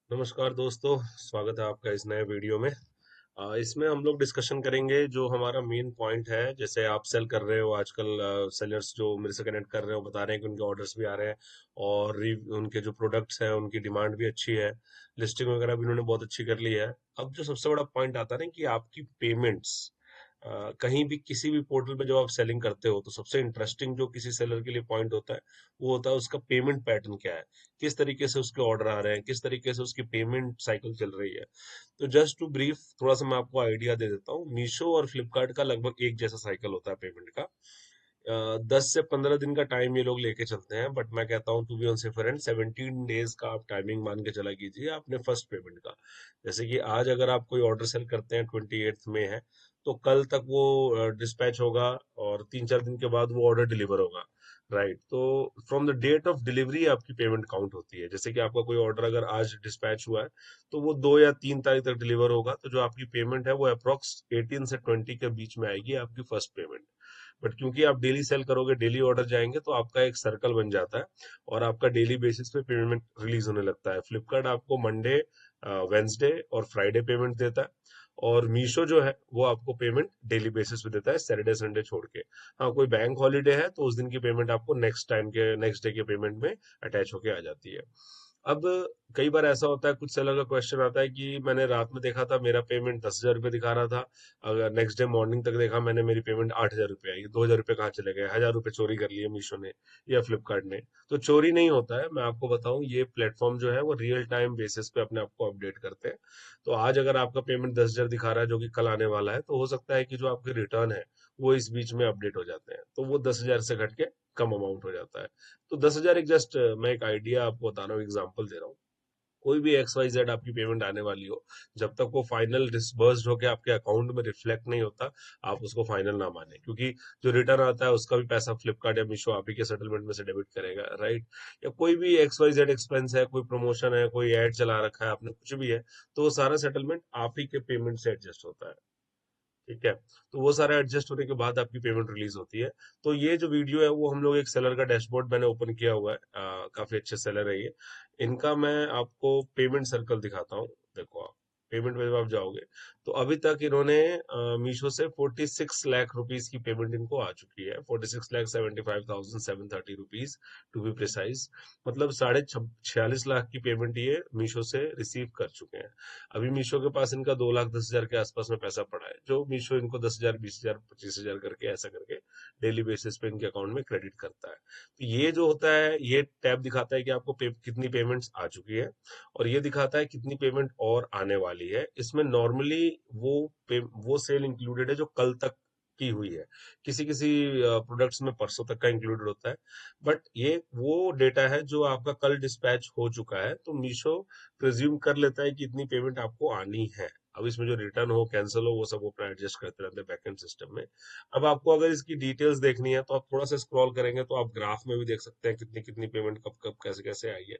नमस्कार दोस्तों, स्वागत है आपका इस नए वीडियो में। इसमें हम लोग डिस्कशन करेंगे जो हमारा मेन पॉइंट है। जैसे आप सेल कर रहे हो आजकल, सेलर्स जो मेरे से कनेक्ट कर रहे हो बता रहे हैं कि उनके ऑर्डर्स भी आ रहे हैं और उनके जो प्रोडक्ट्स हैं उनकी डिमांड भी अच्छी है। लिस्टिंग वगैरह भी उन्होंने बहुत अच्छी कर ली है। अब जो सबसे बड़ा पॉइंट आता है ना कि आपकी पेमेंट्स कहीं भी किसी भी पोर्टल पे जब आप सेलिंग करते हो तो सबसे इंटरेस्टिंग जो किसी सेलर के लिए पॉइंट होता है वो होता है उसका पेमेंट पैटर्न क्या है, किस तरीके से उसके ऑर्डर आ रहे हैं, किस तरीके से उसकी पेमेंट साइकिल चल रही है। तो जस्ट टू ब्रीफ थोड़ा सा मैं आपको आइडिया दे देता हूँ। मीशो और फ्लिपकार्ट का लगभग एक जैसा साइकिल होता है पेमेंट का। 10 से 15 दिन का टाइम ये लोग लेके चलते हैं, बट मैं कहता हूँ to be on safer end 17 days का आप टाइमिंग मान के चला कीजिए अपने फर्स्ट पेमेंट का। जैसे कि आज अगर आप कोई ऑर्डर सेल करते हैं 28 में है, तो कल तक वो डिस्पैच होगा और 3-4 दिन के बाद वो ऑर्डर डिलीवर होगा। राइट, तो from the date of delivery आपकी पेमेंट काउंट होती है। जैसे कि आपका कोई ऑर्डर अगर आज डिस्पैच हुआ है तो वो 2 या 3 तारीख तक डिलीवर होगा, तो जो आपकी पेमेंट है वो अप्रोक्स 18 से 20 के बीच में आएगी आपकी फर्स्ट पेमेंट। बट क्योंकि आप डेली सेल करोगे, डेली ऑर्डर जाएंगे, तो आपका एक सर्कल बन जाता है और आपका डेली बेसिस पे पेमेंट रिलीज होने लगता है। फ्लिपकार्ट आपको मंडे, वेंसडे और फ्राइडे पेमेंट देता है, और मीशो जो है वो आपको पेमेंट डेली बेसिस पे देता है, सैटरडे संडे छोड़ के। हाँ, कोई बैंक हॉलीडे है तो उस दिन की पेमेंट आपको नेक्स्ट डे के पेमेंट में अटैच होके आ जाती है। अब कई बार ऐसा होता है, कुछ सेलर का क्वेश्चन आता है कि मैंने रात में देखा था मेरा पेमेंट 10,000 रुपये दिखा रहा था, अगर नेक्स्ट डे मॉर्निंग तक देखा मैंने मेरी पेमेंट 8,000 रुपये आई, 2,000 रुपये कहाँ चले गए, 1,000 रुपये चोरी कर लिए मीशो ने या फ्लिपकार्ट ने। तो चोरी नहीं होता है, मैं आपको बताऊं, ये प्लेटफॉर्म जो है वो रियल टाइम बेसिस पे अपने आप को अपडेट करते हैं। तो आज अगर आपका पेमेंट 10,000 दिखा रहा है जो कि कल आने वाला है, तो हो सकता है कि जो आपके रिटर्न है वो इस बीच में अपडेट हो जाते हैं, तो वो 10,000 से घट के कम अमाउंट हो जाता है। तो 10,000 एक जस्ट मैं एक आइडिया आपको बता रहा हूँ, एग्जाम्पल दे रहा हूँ। कोई भी एक्स वाई जेड आपकी पेमेंट आने वाली हो, जब तक वो फाइनल डिसबर्स्ड होके आपके अकाउंट में रिफ्लेक्ट नहीं होता, आप उसको फाइनल ना माने, क्योंकि जो रिटर्न आता है उसका भी पैसा फ्लिपकार्ट या मीशो आप ही के सेटलमेंट में से डेबिट करेगा। राइट, या कोई भी एक्स वाई जेड एक्सपेंस है, कोई प्रमोशन है, कोई एड चला रखा है आपने, कुछ भी है, तो वो सारा सेटलमेंट आप ही के पेमेंट से एडजस्ट होता है। ठीक है, तो वो सारा एडजस्ट होने के बाद आपकी पेमेंट रिलीज होती है। तो ये जो वीडियो है वो हम लोग एक सेलर का डैशबोर्ड मैंने ओपन किया हुआ है, काफी अच्छे सेलर है ये। इनका मैं आपको पेमेंट सर्कल दिखाता हूँ। देखो, आप पेमेंट में जब आप जाओगे तो अभी तक इन्होंने मीशो से 46 लाख रुपीस की पेमेंट इनको आ चुकी है, 46,75,730 टू बी प्रिसाइज। मतलब 46.5 लाख की पेमेंट ये मीशो से रिसीव कर चुके हैं। अभी मीशो के पास इनका 2,10,000 के आसपास में पैसा पड़ा है, जो मीशो इनको 10,000, 20,000, 25,000 करके ऐसा करके डेली बेसिस पे इनके अकाउंट में क्रेडिट करता है। तो ये जो होता है, ये टैब दिखाता है कि आपको कितनी पेमेंट्स आ चुकी है, और ये दिखाता है कितनी पेमेंट और आने वाली है। इसमें नॉर्मली वो सेल इंक्लूडेड है जो कल तक की हुई है। किसी किसी प्रोडक्ट्स में परसों तक का इंक्लूडेड होता है, बट ये वो डेटा है जो आपका कल डिस्पैच हो चुका है, तो मीशो प्रिज्यूम कर लेता है कि इतनी पेमेंट आपको आनी है। अब इसमें जो रिटर्न हो, कैंसिल हो, वो सब वो अपना एडजस्ट करते रहते हैं बैकएंड सिस्टम में। अब आपको अगर इसकी डिटेल्स देखनी है तो आप थोड़ा सा स्क्रॉल करेंगे तो आप ग्राफ में भी देख सकते हैं कितनी कितनी पेमेंट कब कब कैसे कैसे आई है।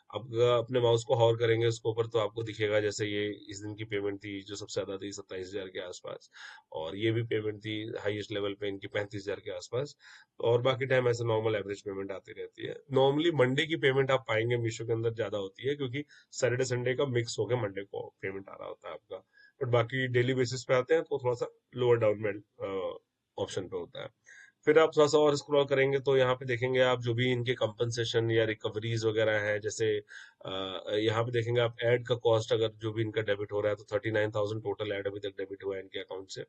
अब अपने माउस को हॉवर करेंगे उसके ऊपर तो आपको दिखेगा, जैसे ये इस दिन की पेमेंट थी जो सबसे ज्यादा थी 27,000 के आसपास, और ये भी पेमेंट थी हाईएस्ट लेवल पे इनकी 35,000 के आसपास। और बाकी टाइम ऐसे नॉर्मल एवरेज पेमेंट आती रहती है। नॉर्मली मंडे की पेमेंट आप पाएंगे मीशो के अंदर ज्यादा होती है, क्योंकि सैटरडे संडे का मिक्स होकर मंडे को पेमेंट आ रहा होता है आपका। बट बाकी डेली बेसिस पे आते हैं तो थोड़ा सा लोअर डाउन में ऑप्शन पे होता है। फिर आप थोड़ा सा और स्क्रॉल करेंगे तो यहाँ पे देखेंगे आप जो भी इनके कंपनसेशन या रिकवरीज वगैरह है, जैसे यहाँ पे देखेंगे आप ऐड का कॉस्ट, अगर जो भी इनका डेबिट हो रहा है तो 39,000 टोटल ऐड अभी तक डेबिट हुआ है इनके अकाउंट से।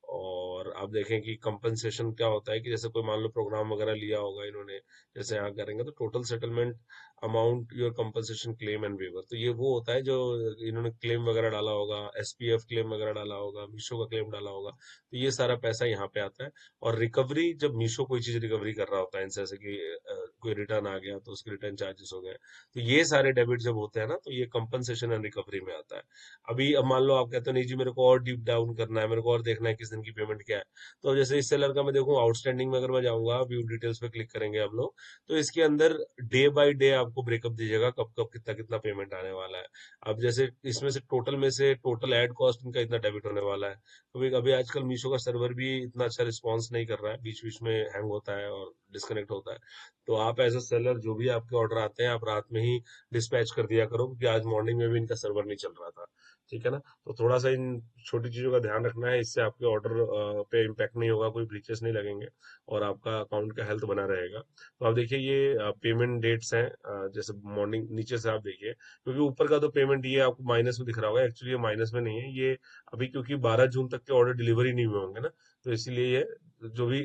और आप देखें कि कंपनसेशन क्या होता है, कि जैसे कोई मान लो प्रोग्राम वगैरह लिया होगा इन्होंने, जैसे यहाँ करेंगे तो total settlement amount your compensation claim and waiver, तो ये वो होता है जो इन्होंने क्लेम वगैरह डाला होगा, एसपीएफ क्लेम वगैरह डाला होगा, मीशो का क्लेम डाला होगा, तो ये सारा पैसा यहाँ पे आता है। और रिकवरी, जब मीशो कोई चीज रिकवरी कर रहा होता है इनसे, जैसे कि कोई रिटर्न आ गया तो उसके रिटर्न चार्जेस हो गए, तो ये सारे डेबिट जब होते हैं ना, तो ये कंपनसेशन एंड रिकवरी में आता है। अभी अब मान लो आप कहते हो नहीं जी मेरे को और डीप डाउन करना है, मेरे को और देखना है किस दिन की पेमेंट क्या है, तो जैसे इस सेलर का मैं देखूं आउटस्टैंडिंग में, अगर मैं जाऊंगा व्यू डिटेल्स पे क्लिक करेंगे हम लोग, तो इसके अंदर डे बाय डे आपको ब्रेकअप दीजिएगा कब कब कितना कितना पेमेंट आने वाला है। अब जैसे इसमें से टोटल में से टोटल एड कॉस्ट इनका इतना डेबिट होने वाला है। कभी अभी आजकल मीशो का सर्वर भी इतना अच्छा रिस्पॉन्स नहीं कर रहा है, बीच बीच में हैंग होता है और डिस्कनेक्ट होता है। तो आप एज अ सेलर जो भी आपके ऑर्डर आते हैं आप रात में ही डिस्पैच कर दिया करो, क्योंकि आज मॉर्निंग में भी इनका सर्वर नहीं चल रहा था। ठीक है ना? तो थोड़ा सा इन छोटी चीजों का ध्यान रखना है, इससे आपके ऑर्डर पे इम्पैक्ट नहीं होगा, कोई ब्रीचेस नहीं लगेंगे और आपका अकाउंट का हेल्थ बना रहेगा। तो आप देखिए ये पेमेंट डेट्स हैं, जैसे मॉर्निंग नीचे से आप देखिए, क्योंकि ऊपर का तो पेमेंट ये आपको माइनस में दिख रहा होगा, एक्चुअली ये माइनस में नहीं है ये। अभी क्योंकि 12 जून तक के ऑर्डर डिलीवरी नहीं हुए होंगे ना, तो इसीलिए ये जो भी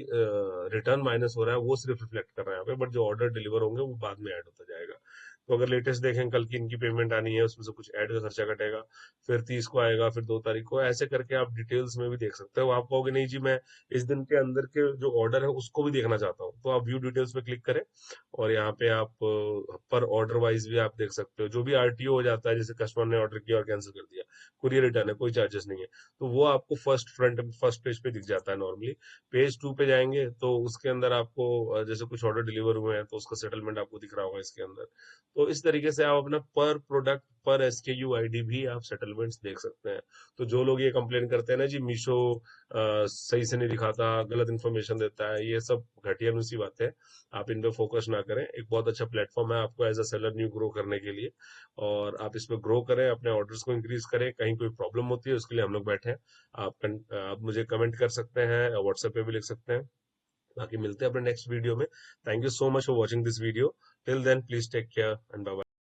रिटर्न माइनस हो रहा है वो सिर्फ रिफ्लेक्ट कर रहा है यहाँ पे, बट जो ऑर्डर डिलीवर होंगे वो बाद में ऐड होता जाएगा। तो अगर लेटेस्ट देखें, कल की इनकी पेमेंट आनी है, उसमें से कुछ ऐड का खर्चा कटेगा, फिर 30 को आएगा, फिर 2 तारीख को, ऐसे करके आप डिटेल्स में भी देख सकते हो। आप कहोगे नहीं जी मैं इस दिन के अंदर के जो ऑर्डर है उसको भी देखना चाहता हूँ, तो आप व्यू डिटेल्स पे क्लिक करें और यहाँ पे आप पर ऑर्डर वाइज भी आप देख सकते हो। जो भी आरटीओ हो जाता है, जैसे कस्टमर ने ऑर्डर किया और कैंसिल कर दिया, कुरियर रिटर्न है, कोई चार्जेस नहीं है, तो वो आपको फर्स्ट पेज पे दिख जाता है नॉर्मली। पेज 2 पे जाएंगे तो उसके अंदर आपको जैसे कुछ ऑर्डर डिलीवर हुए हैं तो उसका सेटलमेंट आपको दिख रहा होगा इसके अंदर। तो इस तरीके से आप अपना पर प्रोडक्ट पर एसकेयू आईडी भी आप सेटलमेंट्स देख सकते हैं। तो जो लोग ये कंप्लेन करते हैं ना जी मीशो सही से नहीं दिखाता, गलत इन्फॉर्मेशन देता है, ये सब घटिया नुसी बातें हैं। आप इन पे फोकस ना करें। एक बहुत अच्छा प्लेटफॉर्म है आपको as a seller new grow करने के लिए, और आप इस पे ग्रो करें, अपने ऑर्डर्स को इंक्रीज करें। कहीं कोई प्रॉब्लम होती है उसके लिए हम लोग बैठे हैं। आप मुझे कमेंट कर सकते हैं, व्हाट्सएप पे भी लिख सकते हैं। बाकी मिलते हैं अपने नेक्स्ट वीडियो में। Thank you so much for watching this video. Till then please take care and bye bye.